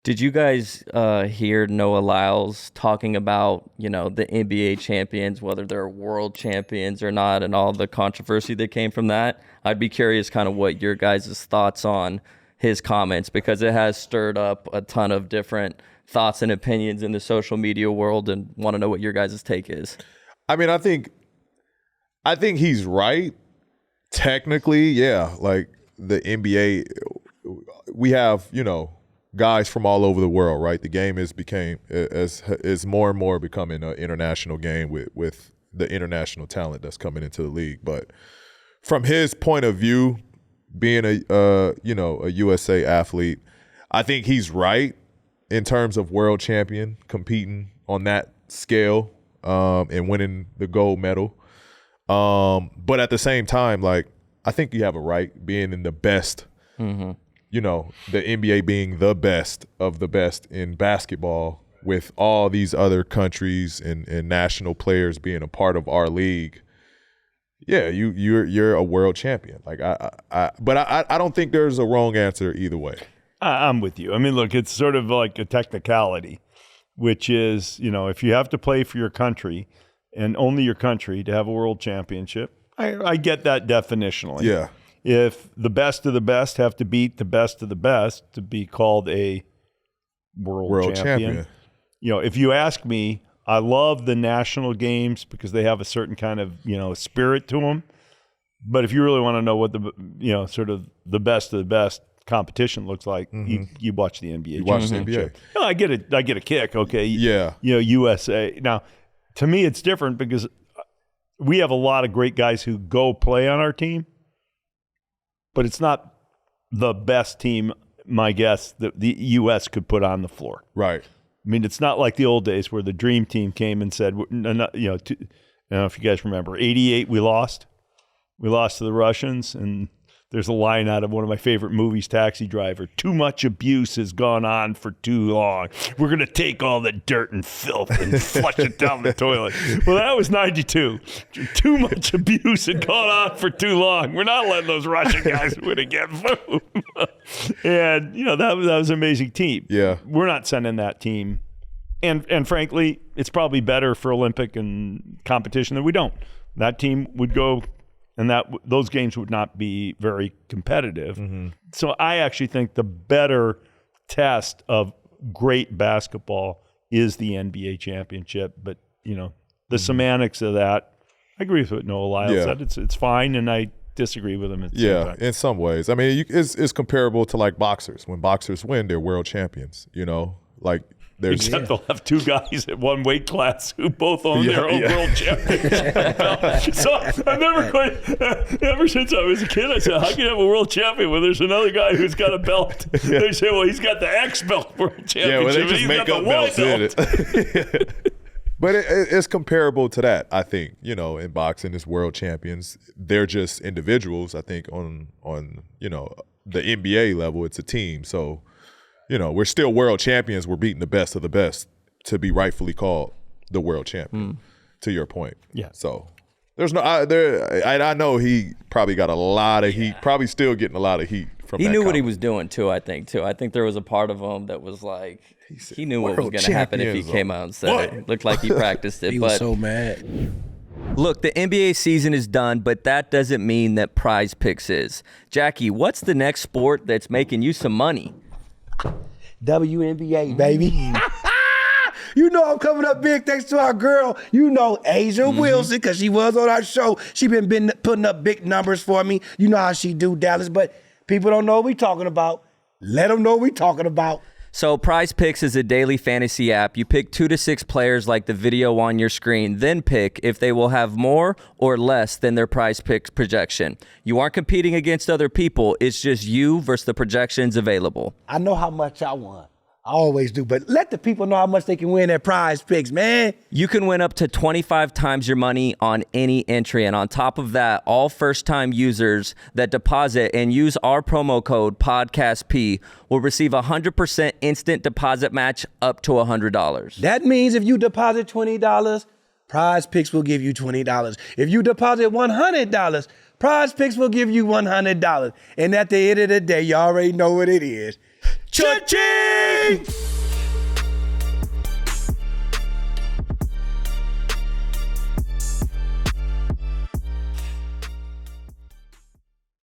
Did you guys hear Noah Lyles talking about, the NBA champions, whether they're world champions or not, and all the controversy that came from that? I'd be curious kind of what your guys' thoughts on his comments, because it has stirred up a ton of different thoughts and opinions in the social media world, and want to know what your guys' take is. I mean, I think he's right. Technically, yeah. Like the NBA, we have, guys from all over the world, right? The game is more and more becoming an international game with the international talent that's coming into the league. But from his point of view, being a USA athlete, I think he's right in terms of world champion, competing on that scale, and winning the gold medal. But at the same time, like, I think you have a right being in the best. Mm-hmm. The NBA being the best of the best in basketball, with all these other countries and national players being a part of our league. Yeah, you're a world champion. Like but I don't think there's a wrong answer either way. I'm with you. I mean, look, it's sort of like a technicality, which is, if you have to play for your country and only your country to have a world championship, I get that definitionally. Yeah. If the best of the best have to beat the best of the best to be called a world champion. If you ask me, I love the national games because they have a certain kind of, spirit to them. But if you really want to know what the, sort of the best of the best competition looks like, mm-hmm. you watch the NBA. You watch the NBA. No, I get a kick. Okay. Yeah. USA. Now, to me, it's different because we have a lot of great guys who go play on our team. But it's not the best team, my guess, that the U.S. could put on the floor. Right. I mean, it's not like the old days where the dream team came and said, I don't know if you guys remember, 88 we lost. We lost to the Russians, and there's a line out of one of my favorite movies, Taxi Driver. Too much abuse has gone on for too long. We're going to take all the dirt and filth and flush it down the toilet. Well, that was 92. Too much abuse had gone on for too long. We're not letting those Russian guys win again. And, that was an amazing team. Yeah. We're not sending that team. And frankly, it's probably better for Olympic and competition that we don't. That team would go... And those games would not be very competitive. Mm-hmm. So I actually think the better test of great basketball is the NBA championship. But, the semantics of that, I agree with what Noah Lyles said. It's fine, and I disagree with him at the same time. In some ways. I mean, it's comparable to like boxers. When boxers win, they're world champions, like... Except they'll have two guys at one weight class who both own their own world championship. So I've never ever since I was a kid, I said, how can you have a world champion when there's another guy who's got a belt? They say, well, he's got the X belt world championship. Yeah, well, they just make up belts in it. But it's comparable to that, I think. In boxing, it's world champions. They're just individuals. I think on the NBA level, it's a team. So, we're still world champions. We're beating the best of the best to be rightfully called the world champion, to your point. Yeah. So there's I know he probably got a lot of heat, probably still getting a lot of heat from that. He knew comment. what he was doing, too, I think there was a part of him that was like, he knew what was going to happen if he came out and said it. Looked like he practiced it. He was so mad. Look, the NBA season is done, but that doesn't mean that Prize Picks is. Jackie, what's the next sport that's making you some money? WNBA, baby. I'm coming up big thanks to our girl, Asia Wilson, because she was on our show. She been putting up big numbers for me. You know how she do, Dallas, but people don't know what we talking about. Let them know what we talking about. So Prize Picks is a daily fantasy app. You pick 2 to 6 players like the video on your screen, then pick if they will have more or less than their Prize Picks projection. You aren't competing against other people. It's just you versus the projections available. I know how much I want. I always do, but let the people know how much they can win at Prize Picks, man. You can win up to 25 times your money on any entry. And on top of that, all first-time users that deposit and use our promo code PODCASTP will receive a 100% instant deposit match up to $100. That means if you deposit $20, Prize Picks will give you $20. If you deposit $100, Prize Picks will give you $100. And at the end of the day, you already know what it is. Cha-ching! Ring!